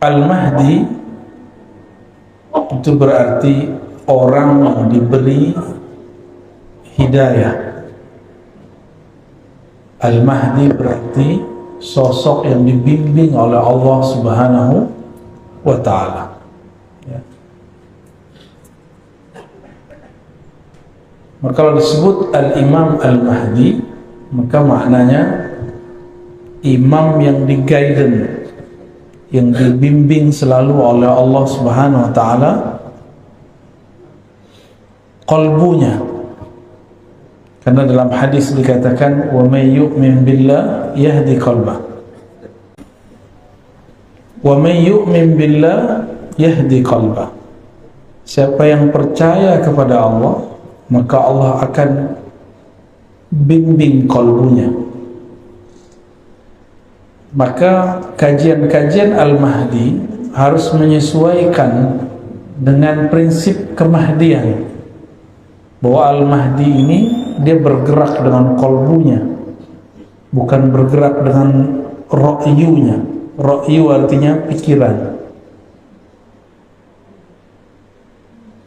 Al-Mahdi itu berarti orang yang diberi hidayah. Al-Mahdi berarti sosok yang dibimbing oleh Allah Subhanahu wa ta'ala. Ya. Maka kalau disebut Al-Imam Al-Mahdi, maka maknanya imam yang di-guidance, yang dibimbing selalu oleh Allah Subhanahu wa ta'ala qalbunya. Karena dalam hadis dikatakan wa may yu'min billah yahdi qalbah. Wa may yu'min billah yahdi qalbah. Siapa yang percaya kepada Allah, maka Allah akan bimbing kalbunya. Maka kajian-kajian Al-Mahdi harus menyesuaikan dengan prinsip kemahdian, bahwa Al-Mahdi ini dia bergerak dengan kalbunya, bukan bergerak dengan ra'yunya. Ra'yu artinya pikiran.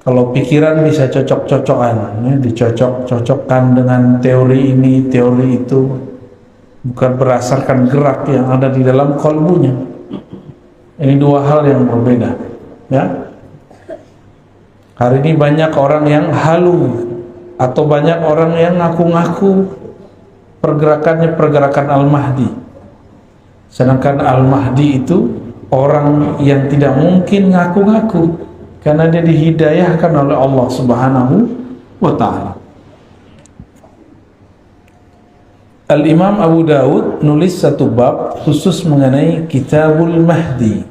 Kalau pikiran bisa cocok-cocokan, ya, dicocok-cocokkan dengan teori ini, teori itu, bukan berdasarkan gerak yang ada di dalam kalbunya. Ini dua hal yang berbeda, ya. Hari ini banyak orang yang halu, atau banyak orang yang ngaku-ngaku pergerakannya pergerakan Al-Mahdi, sedangkan Al-Mahdi itu orang yang tidak mungkin ngaku-ngaku, karena dia dihidayahkan oleh Allah Subhanahu wa ta'ala. Al-Imam Abu Dawud nulis satu bab khusus mengenai Kitabul Mahdi,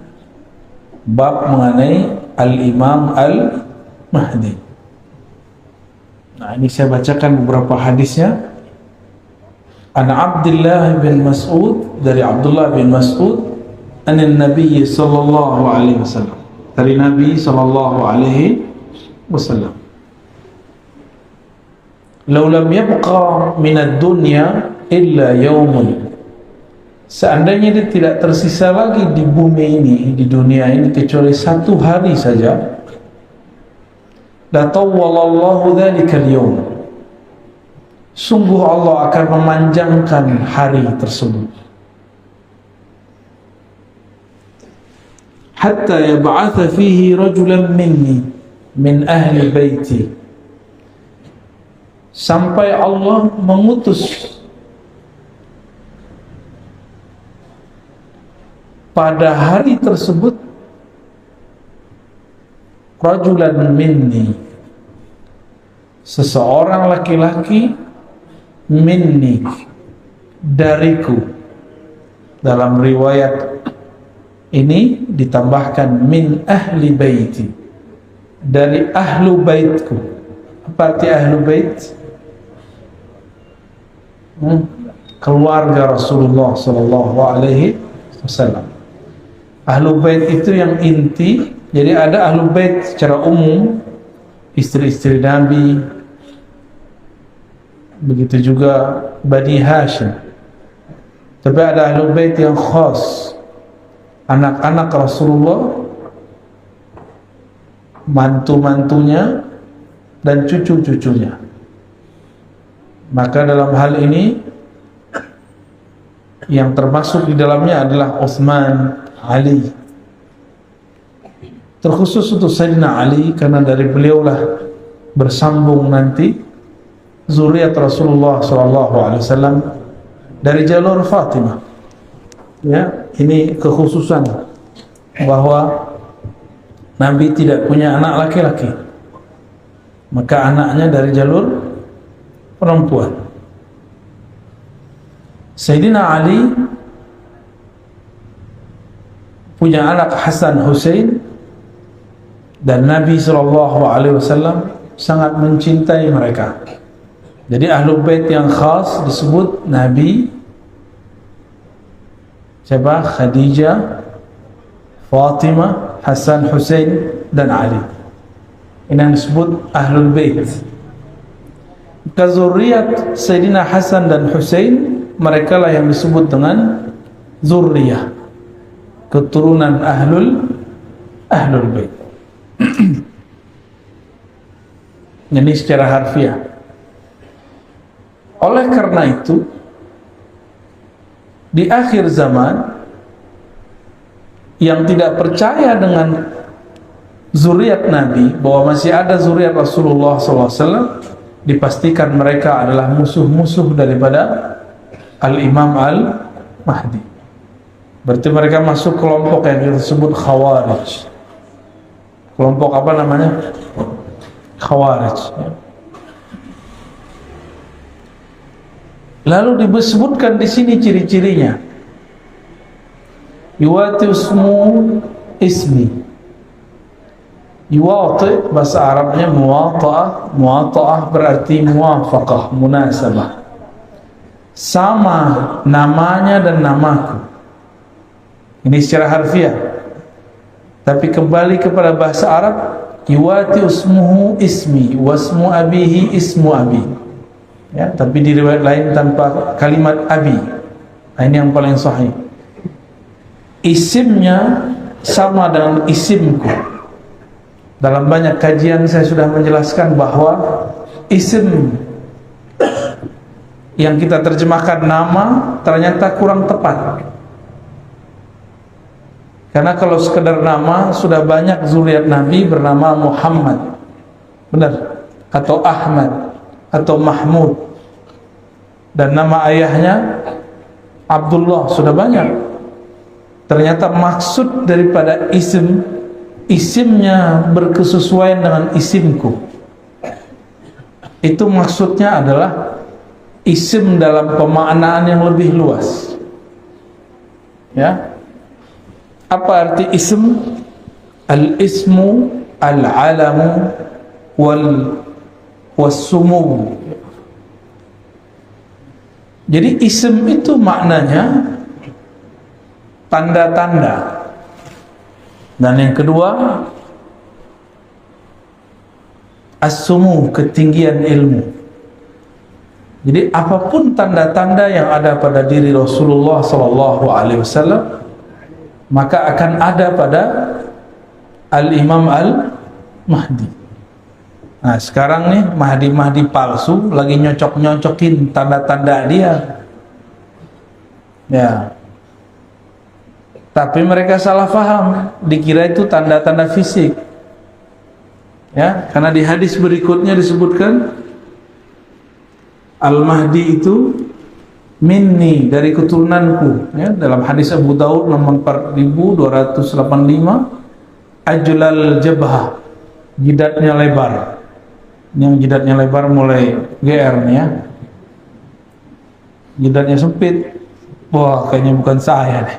bab mengenai Al-Imam Al-Mahdi. Nah, ini saya bacakan beberapa hadisnya. An Abdullah bin Mas'ud, dari Abdullah bin Mas'ud, anin Nabi sallallahu alaihi wasallam, dari Nabi sallallahu alaihi wasallam, "Law lam yabqa min ad-dunya illa yawmun." Seandainya dia tidak tersisa lagi di bumi ini, di dunia ini, kecuali satu hari saja, la tawwalallahu dzalikal yawm, sungguh Allah akan memanjangkan hari tersebut, hatta yab'atha fihi rajulan minni min ahli baiti, sampai Allah mengutus pada hari tersebut rajulan minni, seseorang laki-laki, minni, dariku. Dalam riwayat ini ditambahkan min ahli baiti, dari ahlu baitku. Apa arti ahlu bait? Keluarga Rasulullah sallallahu alaihi wasallam. Ahlu bait itu yang inti. Jadi ada ahlu bait secara umum, istri-istri Nabi, begitu juga Bani Hashim. Tapi ada ahlu bait yang khas, anak-anak Rasulullah, mantu-mantunya, dan cucu-cucunya. Maka dalam hal ini yang termasuk di dalamnya adalah Utsman, Ali. Terkhusus untuk Sayyidina Ali, karena dari beliaulah bersambung nanti zuriat Rasulullah SAW dari jalur Fatimah. Ya, ini kekhususan bahwa Nabi tidak punya anak laki-laki, maka anaknya dari jalur perempuan. Sayyidina Ali punya anak Hasan Hussein, dan Nabi SAW sangat mencintai mereka. Jadi ahlu bait yang khas disebut Nabi, siapa? Khadijah, Fatimah, Hasan, Hussein, dan Ali. Ini yang disebut ahlul bait. Zuriat Sayyidina Hasan dan Hussein, mereka lah yang disebut dengan zurriyah, keturunan Ahlul Bait. Ini secara harfiah. Oleh karena itu, di akhir zaman yang tidak percaya dengan zuriat Nabi, bahwa masih ada zuriat Rasulullah SAW, dipastikan mereka adalah musuh-musuh daripada Al-Imam Al-Mahdi. Berarti mereka masuk kelompok yang kita sebut Khawarij. Kelompok apa namanya? Khawarij. Lalu disebutkan di sini ciri-cirinya. Yuwati ismi. Yuwati bahasa Arabnya muwata'ah. Muwata'ah berarti muwafaqah, munasabah. Sama namanya dan namaku. Ini secara harfiah. Tapi kembali kepada bahasa Arab, yuwati ismuhu ismi wasmu abihi ismu abi. Ya, tapi di riwayat lain tanpa kalimat abi. Nah, ini yang paling sahih. Isimnya sama dengan isimku. Dalam banyak kajian saya sudah menjelaskan bahwa isim yang kita terjemahkan nama ternyata kurang tepat. Karena kalau sekedar nama, sudah banyak zuriat Nabi bernama Muhammad, benar, atau Ahmad, atau Mahmud, dan nama ayahnya Abdullah, sudah banyak. Ternyata maksud daripada isimnya berkesesuaian dengan isimku. Itu maksudnya adalah isim dalam pemaknaan yang lebih luas. Ya. Apa arti ism? Al-ismu al-alamu was-sumu. Jadi ism itu maknanya tanda-tanda. Dan yang kedua, as-sumu, ketinggian ilmu. Jadi apapun tanda-tanda yang ada pada diri Rasulullah SAW, maka akan ada pada Al-Imam Al-Mahdi. Nah sekarang nih Mahdi palsu lagi nyocok-nyocokin tanda-tanda dia. Ya. Tapi mereka salah faham, dikira itu tanda-tanda fisik. Ya, karena di hadis berikutnya disebutkan Al-Mahdi itu minni, dari keturunanku, ya, dalam hadis Abu Daud nomor 4285, ajlal jabhah, jidatnya lebar. Yang jidatnya lebar mulai GR nih ya. Jidatnya sempit, wah kayaknya bukan saya nih.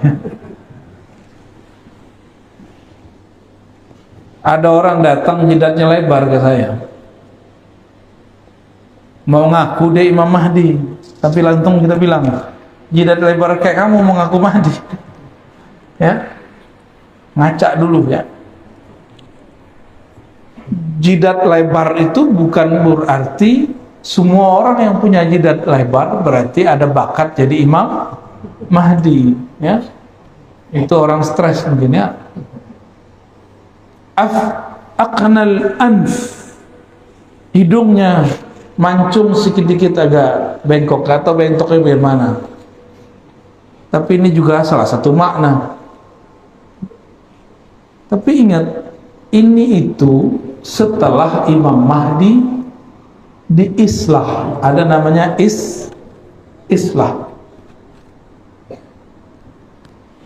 Ada orang datang jidatnya lebar ke saya, mau ngaku dia Imam Mahdi, tapi langsung kita bilang, jidat lebar kayak kamu mau ngaku Mahdi? Ya, ngacak dulu ya. Jidat lebar itu bukan berarti semua orang yang punya jidat lebar berarti ada bakat jadi Imam Mahdi. Ya, itu orang stres mungkin ya. Aqnal anf, hidungnya mancung sedikit agak bengkok, atau bengkoknya bagaimana. Tapi ini juga salah satu makna. Tapi ingat, ini itu setelah Imam Mahdi diislah, ada namanya islah.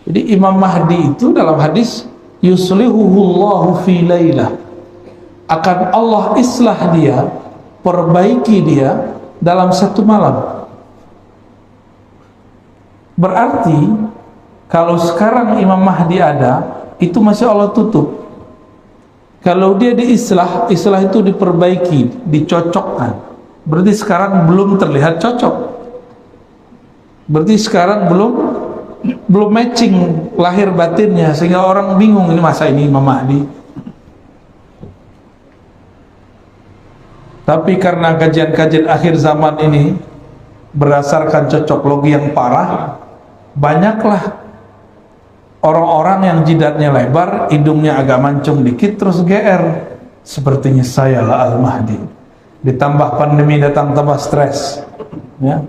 Jadi Imam Mahdi itu dalam hadis yuslihuhullahu fi lailah, akan Allah islah dia, perbaiki dia dalam satu malam. Berarti kalau sekarang Imam Mahdi ada, itu masih Allah tutup. Kalau dia diislah, islah itu diperbaiki, dicocokkan, berarti sekarang belum terlihat cocok. Berarti sekarang belum matching lahir batinnya, sehingga orang bingung, ini masa ini Imam Mahdi. Tapi karena kajian-kajian akhir zaman ini berdasarkan cocoklogi yang parah, banyaklah orang-orang yang jidatnya lebar, hidungnya agak mancung dikit terus GR, sepertinya saya lah Al-Mahdi. Ditambah pandemi datang, tambah stres, ya.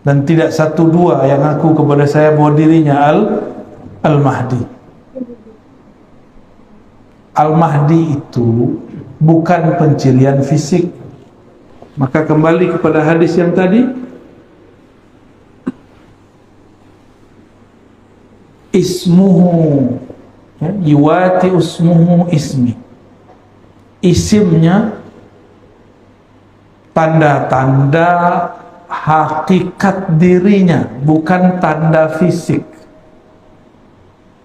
Dan tidak satu dua yang ngaku kepada saya bahwa dirinya Al-Mahdi. Al-Mahdi itu bukan pencirian fisik. Maka kembali kepada hadis yang tadi, ismuhu, ya, yuwati ismuhu ismi, isimnya tanda-tanda hakikat dirinya, bukan tanda fisik,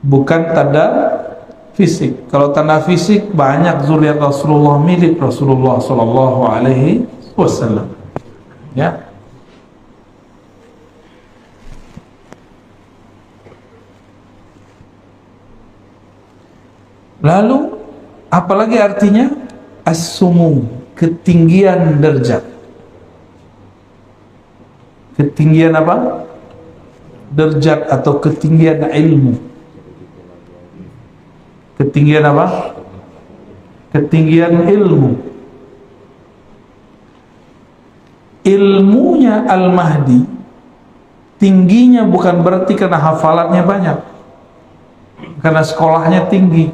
bukan tanda fisik. Kalau tanda fisik banyak zuriat Rasulullah mirip Rasulullah Sallallahu Alaihi Wasallam, ya. Lalu apalagi artinya as-sumu, ketinggian derajat. Ketinggian apa? Derajat atau ketinggian ilmu. Ketinggian apa? Ketinggian ilmu. Ilmunya Al-Mahdi tingginya bukan berarti karena hafalannya banyak, karena sekolahnya tinggi.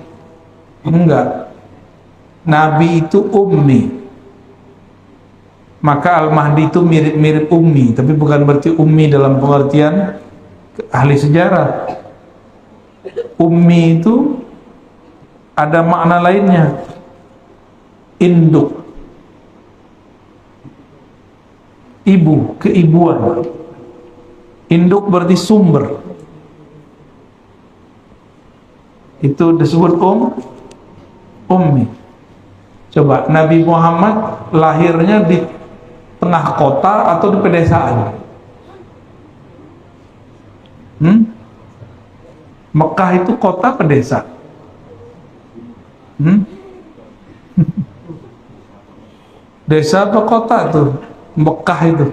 Enggak. Nabi itu ummi, maka Al-Mahdi itu mirip-mirip ummi, tapi bukan berarti ummi dalam pengertian ahli sejarah. Ummi itu ada makna lainnya, induk, ibu, keibuan. Induk berarti sumber, itu disebut ummi. Coba Nabi Muhammad lahirnya di tengah kota atau di pedesaan? Mekah itu kota pedesa? Desa apa kota tuh Mekah itu?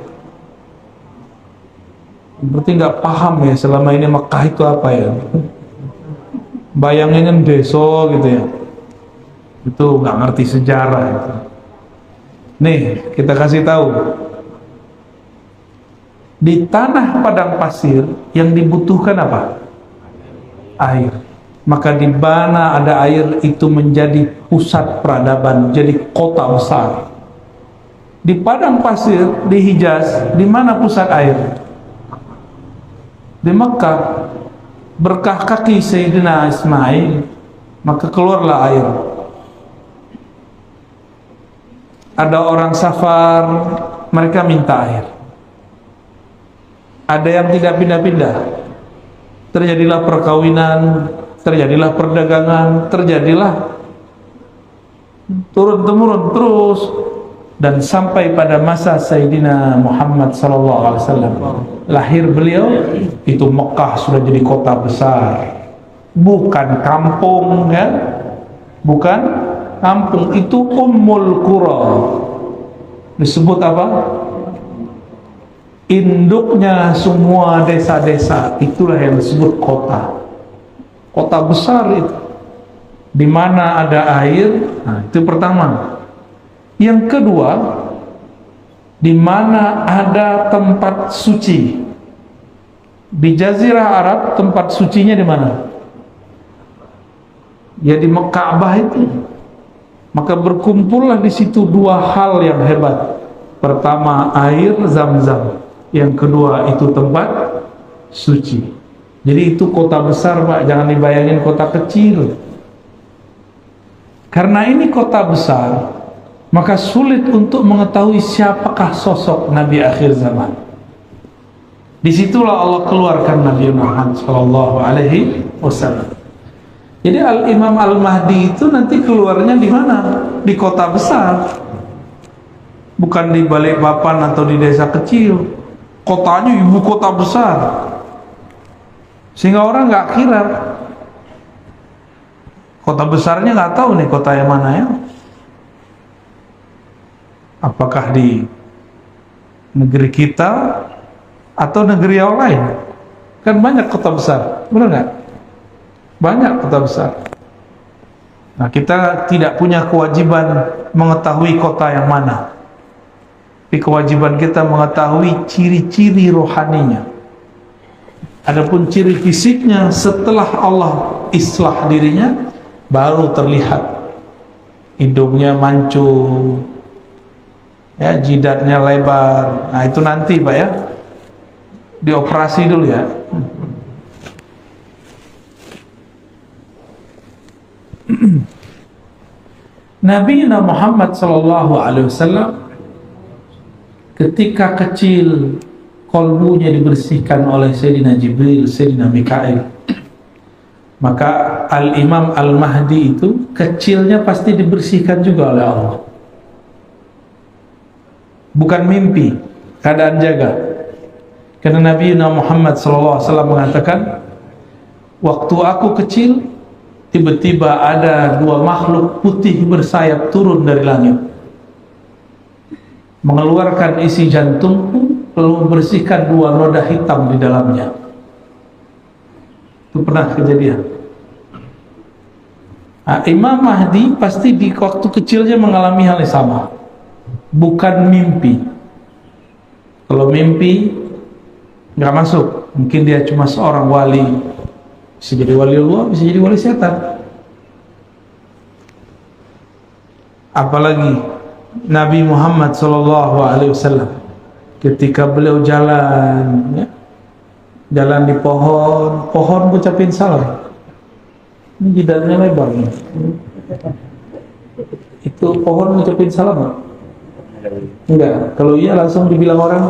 Berarti nggak paham ya selama ini Mekah itu apa ya? Bayanginnya desa gitu ya. Itu nggak ngerti sejarah itu. Nih kita kasih tahu, di tanah padang pasir yang dibutuhkan apa? Air. Maka di mana ada air itu menjadi pusat peradaban, jadi kota besar. Di padang pasir di Hijaz, di mana pusat air? Di Mekah. Berkah kaki Sayyidina Ismail, maka keluarlah air. Ada orang safar, mereka minta air. Ada yang tidak pindah-pindah, terjadilah perkawinan, terjadilah perdagangan, terjadilah turun-temurun terus, dan sampai pada masa Sayyidina Muhammad SAW lahir beliau, itu Mekah sudah jadi kota besar, bukan kampung, ya, bukan kampung. Itu Ummul Qura, disebut apa? Induknya semua desa-desa, itulah yang disebut kota. Kota besar itu, di mana ada air. Nah, itu pertama. Yang kedua, di mana ada tempat suci. Di Jazirah Arab tempat sucinya di mana? Ya di Ka'bah itu. Maka berkumpullah di situ dua hal yang hebat. Pertama air Zam-Zam, yang kedua itu tempat suci. Jadi itu kota besar, Pak, jangan dibayangin kota kecil. Karena ini kota besar, maka sulit untuk mengetahui siapakah sosok Nabi akhir zaman. Disitulah Allah keluarkan Nabi Muhammad SAW. Jadi Imam Al-Mahdi itu nanti keluarnya di mana? Di kota besar, bukan di Balikpapan atau di desa kecil. Kotanya ibu kota besar, sehingga orang nggak kira. Kota besarnya nggak tahu nih kota yang mana ya. Apakah di negeri kita atau negeri yang lain? Kan banyak kota besar, benar nggak? banyak kota besar. Nah, kita tidak punya kewajiban mengetahui kota yang mana, tapi kewajiban kita mengetahui ciri-ciri rohaninya. Adapun ciri fisiknya, setelah Allah islah dirinya, baru terlihat. Hidungnya mancung, ya, jidatnya lebar. Nah, itu nanti Pak ya, dioperasi dulu ya. Nabi Muhammad SAW ketika kecil, kolbunya dibersihkan oleh Sayyidina Jibril, Sayyidina Mikail. Maka Al-Imam Al-Mahdi itu kecilnya pasti dibersihkan juga oleh Allah. Bukan mimpi, keadaan jaga. Karena Nabi Muhammad SAW mengatakan, waktu aku kecil, tiba-tiba ada dua makhluk putih bersayap turun dari langit, mengeluarkan isi jantungku, lalu membersihkan dua noda hitam di dalamnya. Itu pernah kejadian. Nah, Imam Mahdi pasti di waktu kecilnya mengalami hal yang sama, bukan mimpi. Kalau mimpi nggak masuk, mungkin dia cuma seorang wali, bisa jadi wali Allah, bisa jadi wali setan. Apalagi Nabi Muhammad SAW ketika beliau jalan, ya, jalan di pohon ngucapin salam. Ini jidatnya lebar nih. Itu pohon ngucapin salam nggak? Enggak. Kalau iya langsung dibilang orang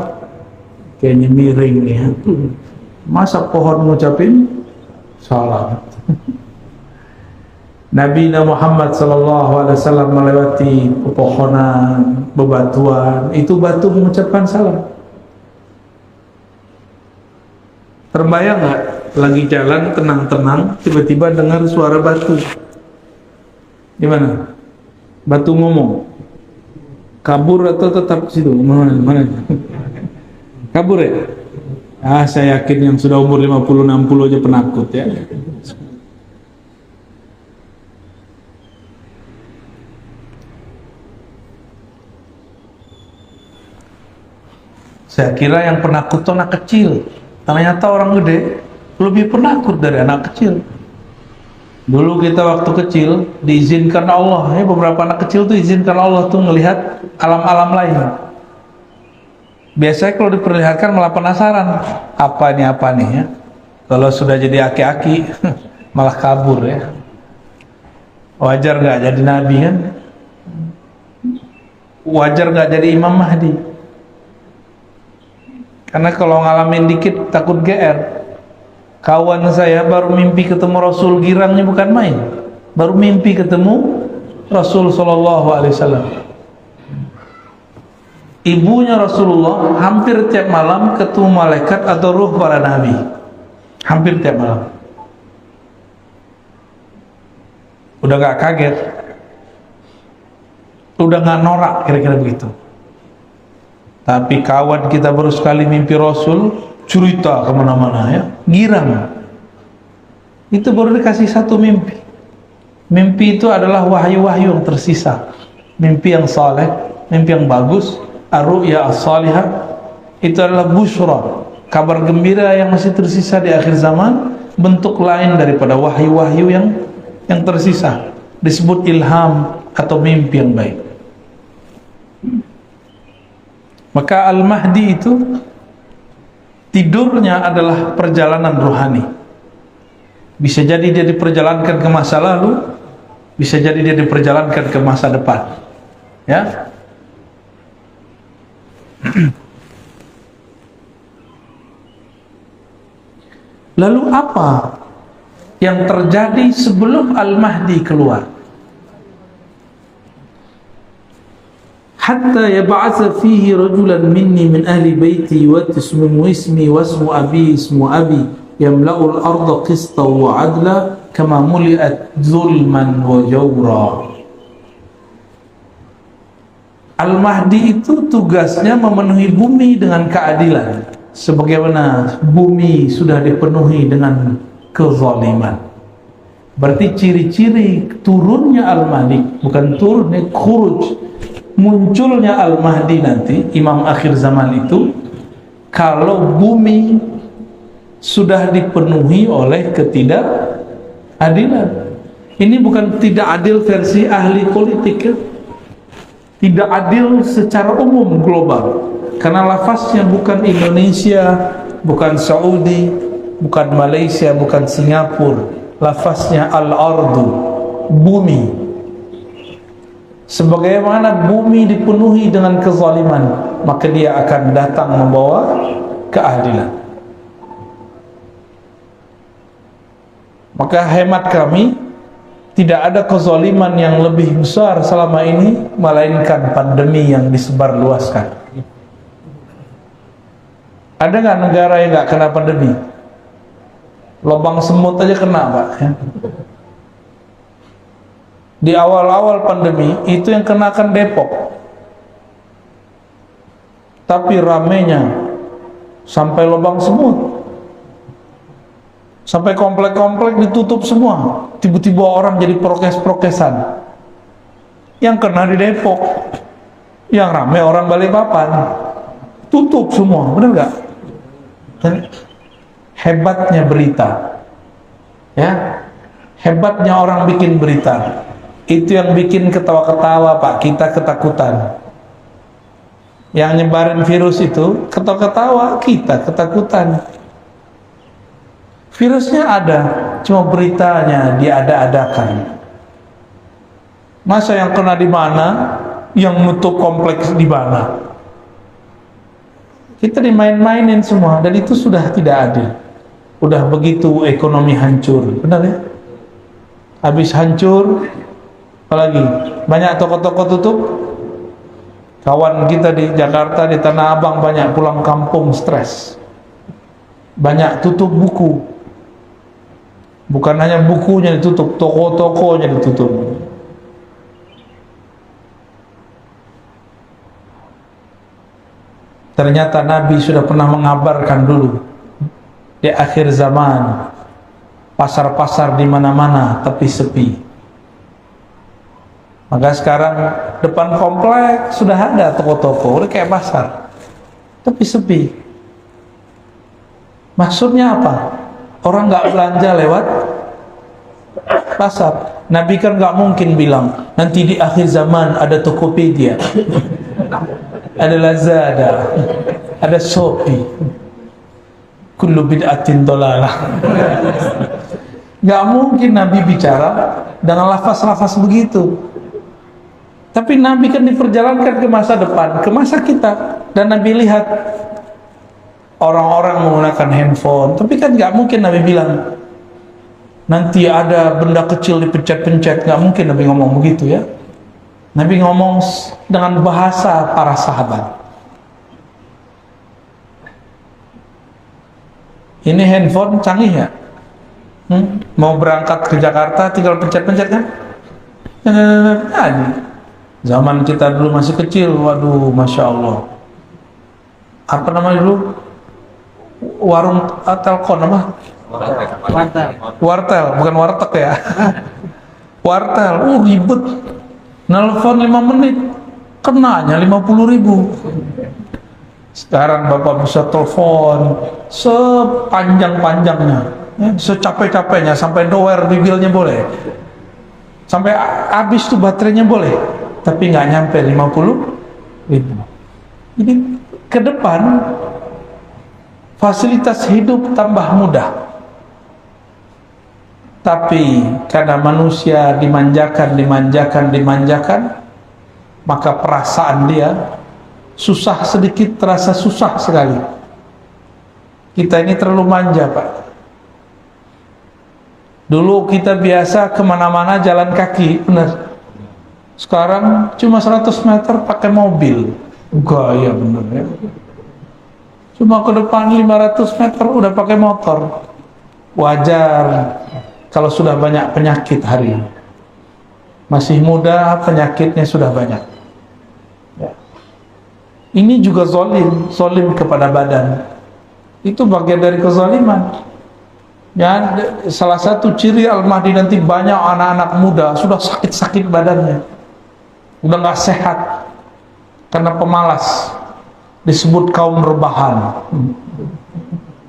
kayaknya miring nih ya. Masa pohon ngucapin salam? Nabi Muhammad SAW melewati pepohonan, bebatuan, itu batu mengucapkan salam. Terbayang nggak? Lagi jalan tenang-tenang, tiba-tiba dengar suara batu. Gimana? Batu ngomong. Kabur atau tetap situ? Mana? Kabur ya? Ah, saya yakin yang sudah umur 50-60 aja penakut ya. Saya kira yang penakut itu anak kecil. Ternyata orang gede lebih penakut dari anak kecil. Dulu kita waktu kecil diizinkan Allah, ya, beberapa anak kecil tuh izinkan Allah tuh melihat alam-alam lain. Biasanya kalau diperlihatkan malah penasaran, apa nih ya. Kalau sudah jadi aki-aki malah kabur ya. Wajar nggak jadi nabi kan? Wajar nggak jadi Imam Mahdi? Karena kalau ngalamin dikit takut GR. Kawan saya baru mimpi ketemu Rasul, girangnya bukan main. Baru mimpi ketemu Rasul SAW. Ibunya Rasulullah hampir tiap malam ketemu malaikat atau ruh para nabi. Hampir tiap malam. Udah gak kaget, udah gak norak, kira-kira begitu. Tapi kawan kita baru sekali mimpi Rasul, cerita kemana-mana ya, girang. Itu baru dikasih satu mimpi. Mimpi itu adalah wahyu-wahyu yang tersisa, mimpi yang saleh, mimpi yang bagus. Ar-ru'ya as-salihah itu adalah busyra, kabar gembira yang masih tersisa di akhir zaman, bentuk lain daripada wahyu-wahyu yang tersisa, disebut ilham atau mimpi yang baik. Maka Al-Mahdi itu tidurnya adalah perjalanan rohani. Bisa jadi dia diperjalankan ke masa lalu, bisa jadi dia diperjalankan ke masa depan. Ya. Lalu apa yang terjadi sebelum Al-Mahdi keluar? Hatta yab'atha fihi rajulan minni min ahli baiti wa ismu ismi wa ismu abi ismu abi yamla'u al-ardha qistan wa 'adla kama muli'at zulman wa jawra. Al-Mahdi itu tugasnya memenuhi bumi dengan keadilan, sebagaimana bumi sudah dipenuhi dengan kezaliman. Berarti ciri-ciri turunnya Al-Malik, bukan turunnya, khuruj, munculnya Al-Mahdi nanti, imam akhir zaman itu, kalau bumi sudah dipenuhi oleh ketidakadilan. Ini bukan tidak adil versi ahli politik ya. Tidak adil secara umum global, karena lafaznya bukan Indonesia, bukan Saudi, bukan Malaysia, bukan Singapura. Lafaznya al-ardu, bumi. Sebagaimana bumi dipenuhi dengan kezaliman, maka dia akan datang membawa keadilan. Maka hemat kami, tidak ada kezaliman yang lebih besar selama ini melainkan pandemi yang disebarluaskan. Ada nggak negara yang nggak kena pandemi? Lubang semut aja kena, Pak ya. Di awal-awal pandemi itu yang kenakan Depok, tapi ramenya sampai lubang semut, sampai komplek-komplek ditutup semua. Tiba-tiba orang jadi prokes-prokesan. Yang kena di Depok, yang rame orang Balikpapan, tutup semua, benar nggak? Hebatnya berita, ya, hebatnya orang bikin berita, itu yang bikin ketawa-ketawa, Pak, kita ketakutan. Yang nyebarin virus itu ketawa-ketawa, kita ketakutan. Virusnya ada, cuma beritanya diada-adakan. Masa yang kena di mana, yang nutup kompleks di mana? Kita dimain-mainin semua, dan itu sudah tidak adil. Udah begitu ekonomi hancur, benar ya? Habis hancur, apalagi banyak toko-toko tutup. Kawan kita di Jakarta, di Tanah Abang, banyak pulang kampung stres. Banyak tutup buku. Bukan hanya bukunya ditutup, toko-tokonya ditutup. Ternyata Nabi sudah pernah mengabarkan dulu, di akhir zaman pasar-pasar di mana-mana tapi sepi. Maka sekarang depan komplek sudah ada toko-toko, udah kayak pasar, tapi sepi. Maksudnya apa? Orang nggak belanja lewat pasar. Nabi kan nggak mungkin bilang nanti di akhir zaman ada Tokopedia, ada Lazada, ada Shopee, kullu bid'atin dolalah. Nggak mungkin Nabi bicara dengan lafaz-lafaz begitu. Tapi Nabi kan diperjalankan ke masa depan, ke masa kita, dan Nabi lihat orang-orang menggunakan handphone. Tapi kan nggak mungkin Nabi bilang nanti ada benda kecil dipencet-pencet. Nggak mungkin Nabi ngomong begitu ya. Nabi ngomong dengan bahasa para sahabat. Ini handphone canggih ya. Mau berangkat ke Jakarta tinggal pencet-pencet kan. Zaman kita dulu masih kecil, waduh, Masya Allah. Apa namanya dulu? Warung telkom apa? Wartel, bukan warteg ya. Wartel, ribet. Nelfon 5 menit, kenanya 50.000. Sekarang Bapak bisa telepon sepanjang-panjangnya, ya, secapek-capeknya, sampai nowhere bibirnya boleh, sampai habis tuh baterainya boleh, tapi nggak nyampe 50.000. Jadi ke depan fasilitas hidup tambah mudah. Tapi karena manusia dimanjakan, maka perasaan dia susah sedikit, terasa susah sekali. Kita ini terlalu manja, Pak. Dulu kita biasa kemana-mana jalan kaki, benar. Sekarang cuma 100 meter pakai mobil. Gaya bener ya. Cuma ke depan 500 meter udah pakai motor. Wajar kalau sudah banyak penyakit hari ini. Masih muda, penyakitnya sudah banyak ya. Ini juga zalim kepada badan. Itu bagian dari kezaliman. Ya, salah satu ciri Al-Mahdi nanti banyak anak-anak muda sudah sakit-sakit badannya, udah nggak sehat karena pemalas, disebut kaum rebahan.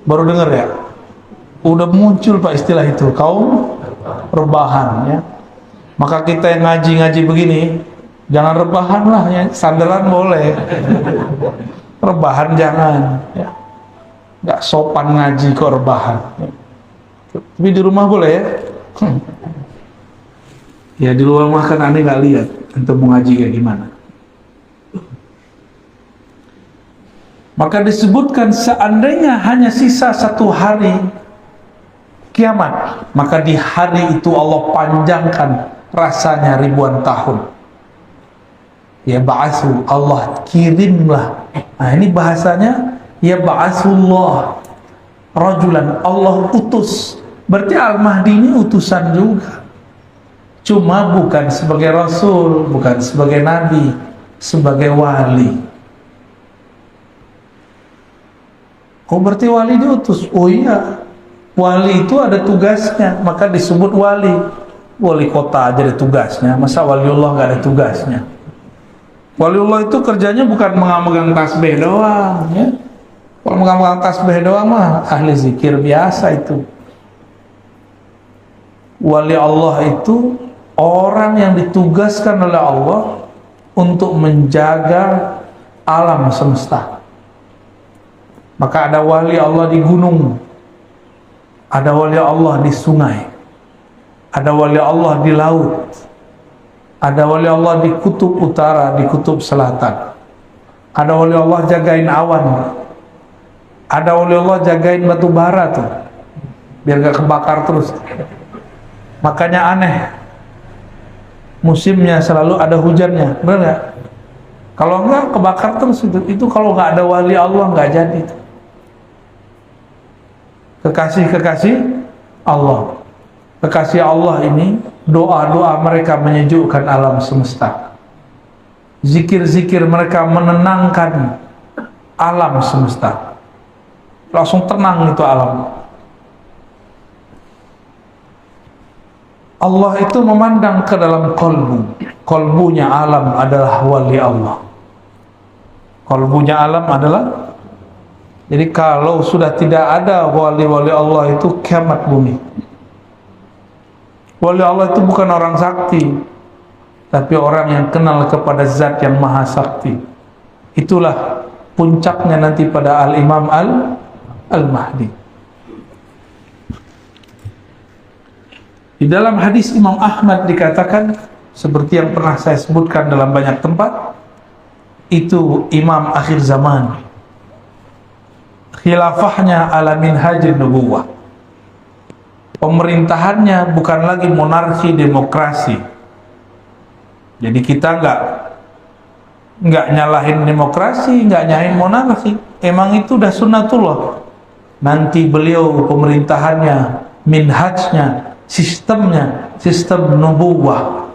Baru dengar ya? Udah muncul Pak istilah itu, kaum rebahan ya. Maka kita yang ngaji-ngaji begini, jangan rebahan lah ya, sandaran boleh, rebahan jangan ya. Nggak sopan ngaji kok rebahan ya. Tapi di rumah boleh ya. Ya di luar rumah kan aneh nggak lihat untuk mengaji kayak gimana. Maka disebutkan seandainya hanya sisa 1 hari kiamat, maka di hari itu Allah panjangkan rasanya ribuan tahun. Ya ba'asu, Allah kirimlah. Nah ini bahasanya ya ba'asullah rajulan, Allah utus. Berarti Al-Mahdi ini utusan juga, cuma bukan sebagai Rasul, bukan sebagai Nabi, sebagai wali. Oh berarti wali diutus? Oh iya, wali itu ada tugasnya, maka disebut wali. Wali kota aja ada tugasnya, masa waliullah gak ada tugasnya? Waliullah itu kerjanya bukan megang tasbih doang ya. Kalau megang tasbih doang mah ahli zikir biasa itu. Wali Allah itu orang yang ditugaskan oleh Allah untuk menjaga alam semesta. Maka ada wali Allah di gunung, ada wali Allah di sungai, ada wali Allah di laut, ada wali Allah di kutub utara, di kutub selatan, ada wali Allah jagain awan, ada wali Allah jagain batu bara tuh biar gak kebakar terus. Makanya aneh, musimnya selalu ada hujannya, benar nggak? Kalau enggak kebakar terus itu kalau nggak ada wali Allah nggak jadi itu. Kekasih Allah, kekasih Allah ini doa-doa mereka menyejukkan alam semesta, zikir-zikir mereka menenangkan alam semesta, langsung tenang itu alam. Allah itu memandang ke dalam kolbunya alam adalah wali Allah. Kolbunya alam adalah, jadi kalau sudah tidak ada wali-wali Allah itu kiamat bumi. Wali Allah itu bukan orang sakti, tapi orang yang kenal kepada zat yang maha sakti. Itulah puncaknya nanti pada Al-Imam Al-Mahdi. Di dalam hadis Imam Ahmad dikatakan, seperti yang pernah saya sebutkan dalam banyak tempat, itu imam akhir zaman, khilafahnya ala minhajin nubuwah, pemerintahannya bukan lagi monarki demokrasi. Jadi kita nggak nyalahin demokrasi, nggak nyalahin monarki, emang itu udah sunnatullah. Nanti beliau pemerintahannya, minhajnya, sistemnya, sistem nubuwah.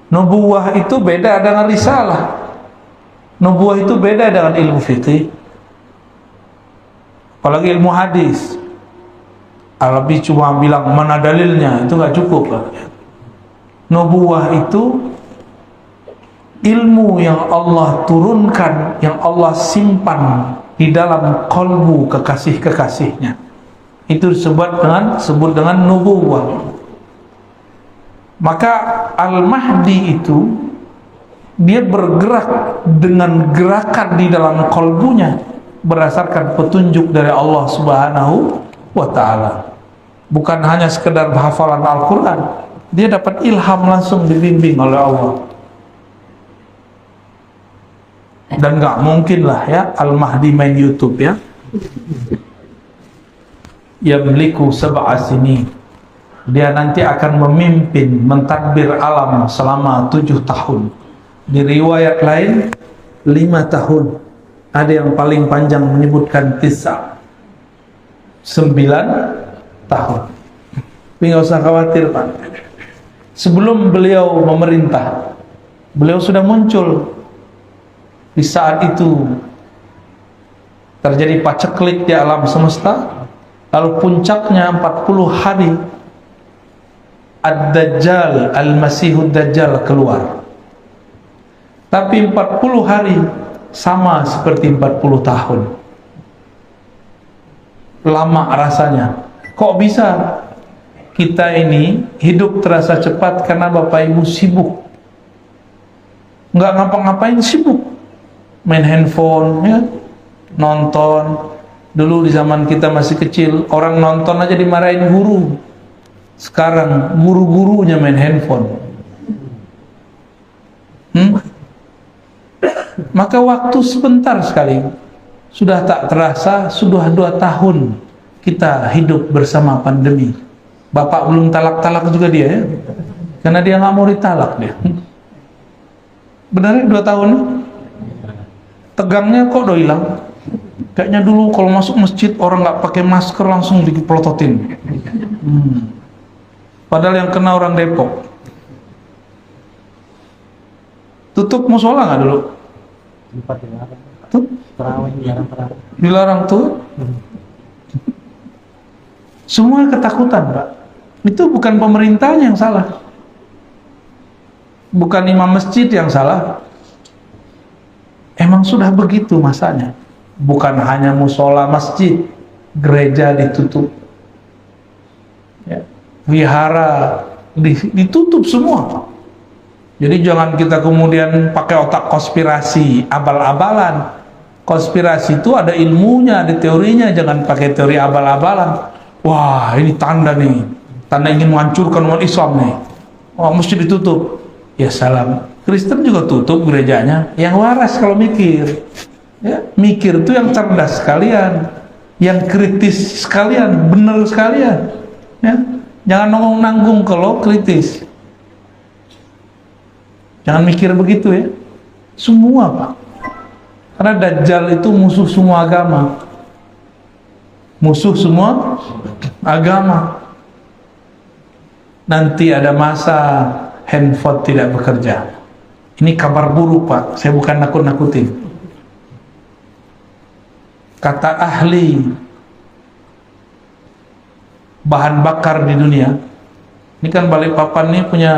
Nubuwah itu beda dengan risalah. Nubuwah itu beda dengan ilmu fikih, apalagi ilmu hadis. Al-Habib cuma bilang mana dalilnya, itu nggak cukup. Nubuwah itu ilmu yang Allah turunkan, yang Allah simpan di dalam kolbu kekasih-kekasihnya. Itu disebut dengan nubuwah. Maka Al-Mahdi itu dia bergerak dengan gerakan di dalam kolbunya berdasarkan petunjuk dari Allah Subhanahu wa ta'ala. Bukan hanya sekedar hafalan Al-Quran, dia dapat ilham langsung dibimbing oleh Allah. Dan gak mungkin lah ya Al-Mahdi main YouTube ya. Yamliku sab'a sinin, dia nanti akan memimpin, mentadbir alam selama 7 tahun. Di riwayat lain 5 tahun. Ada yang paling panjang menyebutkan 9 tahun. Tapi nggak usah khawatir Pak, sebelum beliau memerintah, beliau sudah muncul. Di saat itu terjadi paceklik di alam semesta, Lalu puncaknya 40 hari Ad-Dajjal, Al-Masihud Dajjal keluar. Tapi 40 hari sama seperti 40 tahun. Lama rasanya. Kok bisa? Kita ini hidup terasa cepat karena Bapak Ibu sibuk. Nggak ngapa-ngapain, sibuk. Main handphone, ya, nonton. Dulu di zaman kita masih kecil, orang nonton aja dimarahin guru. Sekarang guru-gurunya main handphone. Maka waktu sebentar sekali, sudah tak terasa, sudah 2 tahun kita hidup bersama pandemi. Bapak belum talak-talak juga dia, ya, karena dia nggak mau ditalak dia. Benar ya 2 tahun? Tegangnya kok udah hilang. Kayaknya dulu kalau masuk masjid orang nggak pakai masker langsung dipelototin. Padahal yang kena orang Depok. Tutup musola nggak dulu? Tuh? Dilarang tuh. Semua ketakutan, Pak. Itu bukan pemerintahnya yang salah, bukan imam masjid yang salah. Emang sudah begitu masanya. Bukan hanya musola masjid, gereja ditutup, ya, wihara ditutup semua. Jadi jangan kita kemudian pakai otak konspirasi, abal-abalan. Konspirasi itu ada ilmunya, ada teorinya. Jangan pakai teori abal-abalan. Wah, ini tanda nih, tanda ingin menghancurkan umat Islam nih. Oh, mesti ditutup. Ya salam. Kristen juga tutup gerejanya. Yang waras kalau mikir, ya, mikir itu yang cerdas sekalian, yang kritis sekalian, benar sekalian. Ya, jangan nanggung kalau kritis. Jangan mikir begitu ya. Semua, Pak. Karena Dajjal itu musuh semua agama. Musuh semua agama. Nanti ada masa handphone tidak bekerja. Ini kabar buruk, Pak. Saya bukan nakut-nakutin. Kata ahli bahan bakar di dunia. Ini kan Balikpapan ini punya,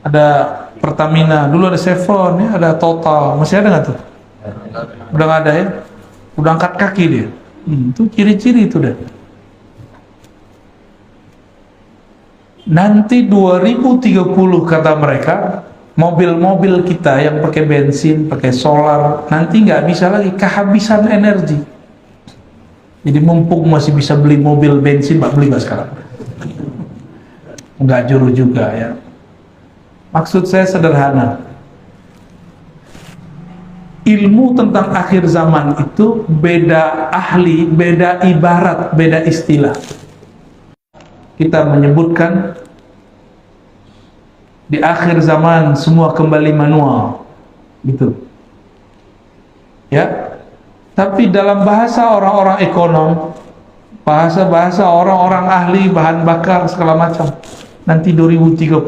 ada Pertamina, dulu ada Chevron, ya, ada Total. Masih ada nggak tuh? Udah nggak ada ya? Udah angkat kaki dia. Itu ciri-ciri itu dah. Nanti 2030 kata mereka, mobil-mobil kita yang pakai bensin, pakai solar, nanti nggak bisa lagi, kehabisan energi. Jadi mumpung masih bisa beli mobil bensin, Pak, beli nggak sekarang? Nggak juru juga ya. Maksud saya sederhana. Ilmu tentang akhir zaman itu beda ahli, beda ibarat, beda istilah. Kita menyebutkan di akhir zaman semua kembali manual, gitu. Ya. Tapi dalam bahasa orang-orang ekonom, bahasa-bahasa orang-orang ahli bahan bakar segala macam, nanti 2030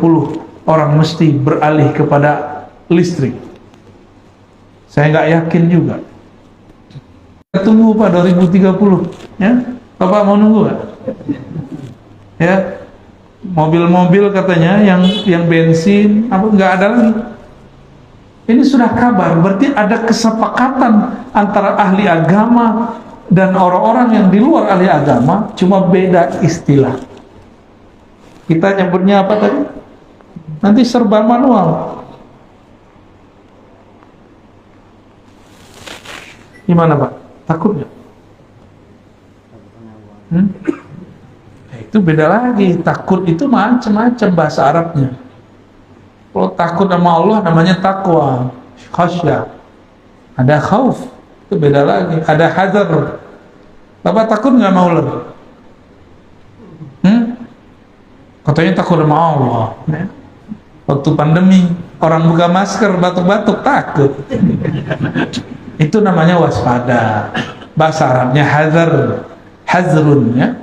orang mesti beralih kepada listrik. Saya nggak yakin juga. Kita tunggu Pak 2030, ya. Bapak mau nunggu nggak? Ya, mobil-mobil katanya yang bensin apa nggak ada lagi. Ini sudah kabar, berarti ada kesepakatan antara ahli agama dan orang-orang yang di luar ahli agama, cuma beda istilah. Kita nyebutnya apa tadi? Nanti serba manual. Gimana Pak? Takut nggak? Itu beda lagi. Takut itu macam-macam bahasa Arabnya. Kalau takut sama Allah namanya takwa, khasyah. Ada khauf, itu beda lagi. Ada hadar. Bapak takut nggak sama ular? Katanya takut sama Allah. Ya. Waktu pandemi orang buka masker batuk-batuk takut. Itu namanya waspada. Bahasa Arabnya hazar, hazrun ya.